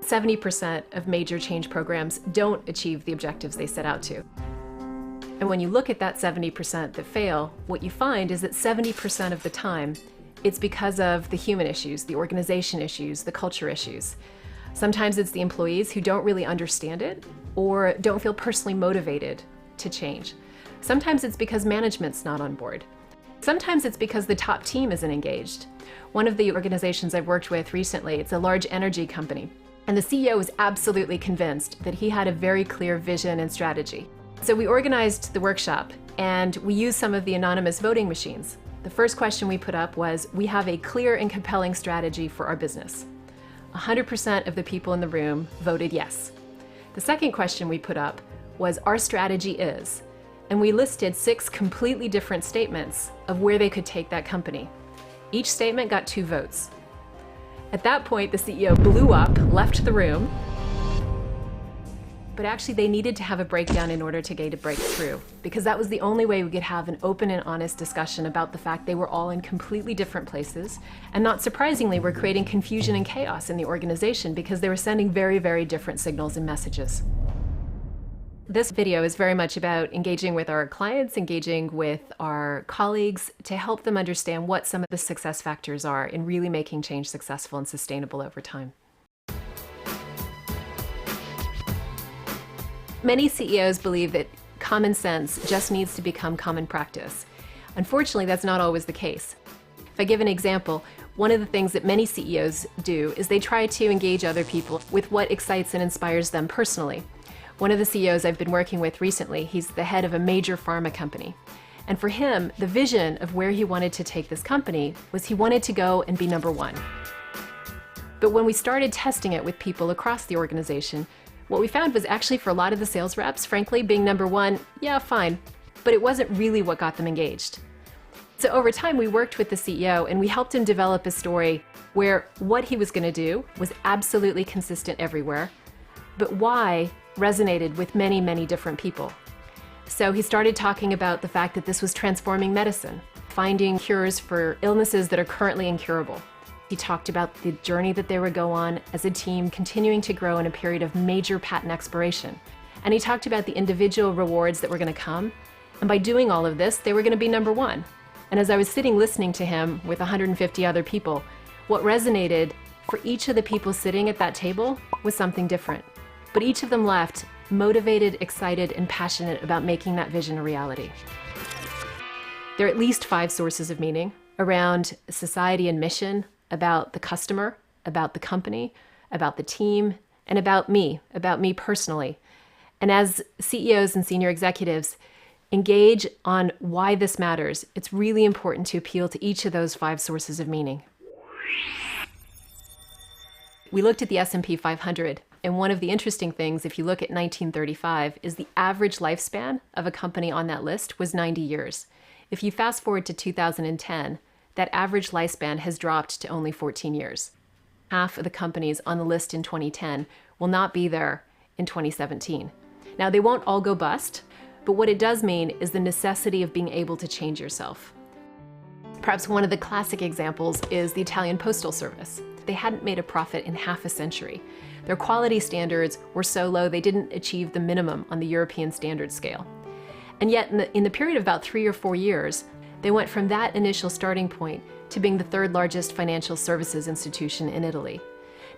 70% of major change programs don't achieve the objectives they set out to. And when you look at that 70% that fail, what you find is that 70% of the time, it's because of the human issues, the organization issues, the culture issues. Sometimes it's the employees who don't really understand it or don't feel personally motivated to change. Sometimes it's because management's not on board. Sometimes it's because the top team isn't engaged. One of the organizations I've worked with recently, it's a large energy company, and the CEO was absolutely convinced that he had a very clear vision and strategy. So we organized the workshop and we used some of the anonymous voting machines. The first question we put up was, we have a clear and compelling strategy for our business. 100% of the people in the room voted yes. The second question we put up was, our strategy is, and we listed 6 completely different statements of where they could take that company. Each statement got 2 votes. At that point, the CEO blew up, left the room, but actually they needed to have a breakdown in order to get a breakthrough, because that was the only way we could have an open and honest discussion about the fact they were all in completely different places, and not surprisingly, were creating confusion and chaos in the organization because they were sending very, very different signals and messages. This video is very much about engaging with our clients, engaging with our colleagues to help them understand what some of the success factors are in really making change successful and sustainable over time. Many CEOs believe that common sense just needs to become common practice. Unfortunately, that's not always the case. If I give an example, one of the things that many CEOs do is they try to engage other people with what excites and inspires them personally. One of the CEOs I've been working with recently, he's the head of a major pharma company. And for him, the vision of where he wanted to take this company was he wanted to go and be #1. But when we started testing it with people across the organization, what we found was actually for a lot of the sales reps, frankly, being #1, yeah, fine, but it wasn't really what got them engaged. So over time, we worked with the CEO and we helped him develop a story where what he was going to do was absolutely consistent everywhere, but why resonated with many, many different people. So he started talking about the fact that this was transforming medicine, finding cures for illnesses that are currently incurable. He talked about the journey that they would go on as a team, continuing to grow in a period of major patent expiration. And he talked about the individual rewards that were going to come. And by doing all of this, they were going to be #1. And as I was sitting listening to him with 150 other people, what resonated for each of the people sitting at that table was something different. But each of them left motivated, excited, and passionate about making that vision a reality. There are at least 5 sources of meaning around society and mission, about the customer, about the company, about the team, and about me personally. And as CEOs and senior executives engage on why this matters, it's really important to appeal to each of those 5 sources of meaning. We looked at the S&P 500, and one of the interesting things, if you look at 1935, is the average lifespan of a company on that list was 90 years. If you fast forward to 2010, that average lifespan has dropped to only 14 years. Half of the companies on the list in 2010 will not be there in 2017. Now, they won't all go bust, but what it does mean is the necessity of being able to change yourself. Perhaps one of the classic examples is the Italian Postal Service. They hadn't made a profit in half a century. Their quality standards were so low they didn't achieve the minimum on the European standard scale. And yet, in the period of about 3 or 4 years, they went from that initial starting point to being the 3rd largest financial services institution in Italy.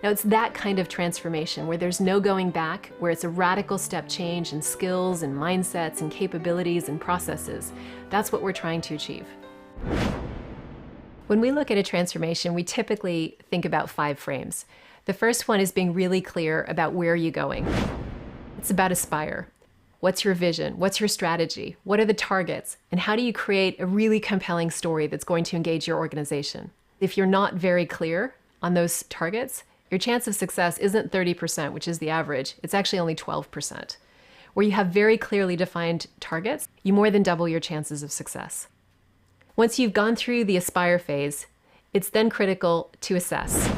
Now, it's that kind of transformation where there's no going back, where it's a radical step change in skills and mindsets and capabilities and processes. That's what we're trying to achieve. When we look at a transformation, we typically think about 5 frames. The first one is being really clear about where you're going. It's about aspire. What's your vision? What's your strategy? What are the targets? And how do you create a really compelling story that's going to engage your organization? If you're not very clear on those targets, your chance of success isn't 30%, which is the average. It's actually only 12%. Where you have very clearly defined targets, you more than double your chances of success. Once you've gone through the aspire phase, it's then critical to assess.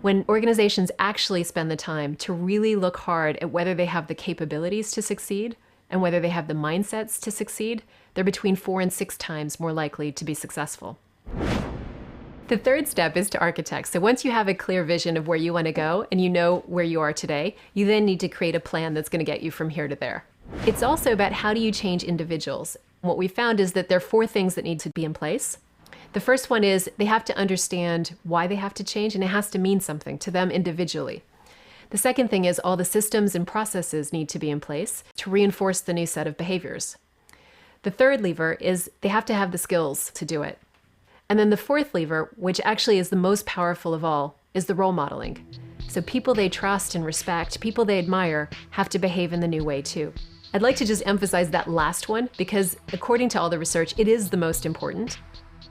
When organizations actually spend the time to really look hard at whether they have the capabilities to succeed and whether they have the mindsets to succeed, they're between 4 and 6 times more likely to be successful. The third step is to architect. So once you have a clear vision of where you want to go and you know where you are today, you then need to create a plan that's going to get you from here to there. It's also about how do you change individuals. What we found is that there are 4 things that need to be in place. The first one is they have to understand why they have to change, and it has to mean something to them individually. The second thing is all the systems and processes need to be in place to reinforce the new set of behaviors. The third lever is they have to have the skills to do it. And then the fourth lever, which actually is the most powerful of all, is the role modeling. So people they trust and respect, people they admire, have to behave in the new way too. I'd like to just emphasize that last one because according to all the research, it is the most important.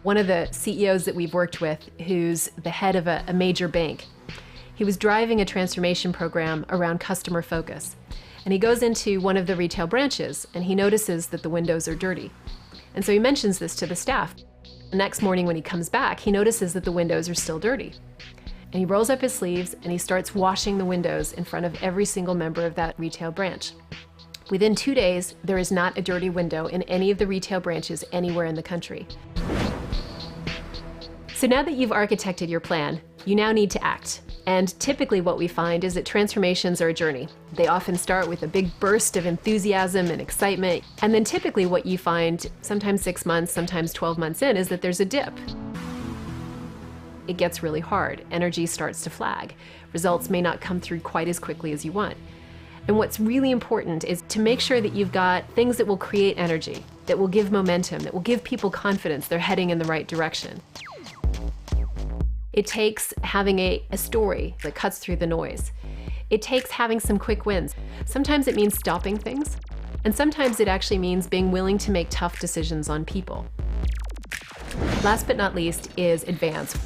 One of the CEOs that we've worked with, who's the head of a major bank, he was driving a transformation program around customer focus. And he goes into one of the retail branches and he notices that the windows are dirty. And so he mentions this to the staff. The next morning when he comes back, he notices that the windows are still dirty. And he rolls up his sleeves and he starts washing the windows in front of every single member of that retail branch. Within 2 days, there is not a dirty window in any of the retail branches anywhere in the country. So now that you've architected your plan, you now need to act. And typically what we find is that transformations are a journey. They often start with a big burst of enthusiasm and excitement. And then typically what you find, sometimes 6 months, sometimes 12 months in, is that there's a dip. It gets really hard. Energy starts to flag. Results may not come through quite as quickly as you want. And what's really important is to make sure that you've got things that will create energy, that will give momentum, that will give people confidence they're heading in the right direction. It takes having a story that cuts through the noise. It takes having some quick wins. Sometimes it means stopping things, and sometimes it actually means being willing to make tough decisions on people. Last but not least is advance.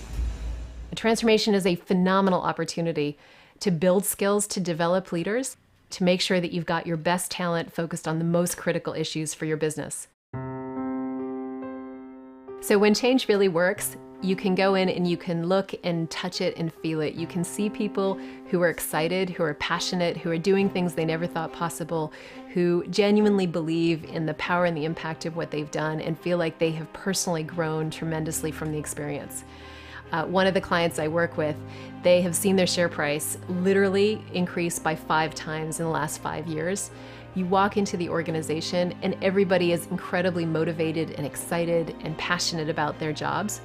A transformation is a phenomenal opportunity to build skills, to develop leaders, to make sure that you've got your best talent focused on the most critical issues for your business. So when change really works, you can go in and you can look and touch it and feel it. You can see people who are excited, who are passionate, who are doing things they never thought possible, who genuinely believe in the power and the impact of what they've done and feel like they have personally grown tremendously from the experience. One of the clients I work with, they have seen their share price literally increase by 5 times in the last 5 years. You walk into the organization and everybody is incredibly motivated and excited and passionate about their jobs.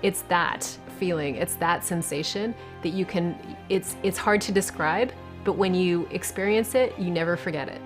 It's that feeling, it's that sensation that you can, it's hard to describe, but when you experience it, you never forget it.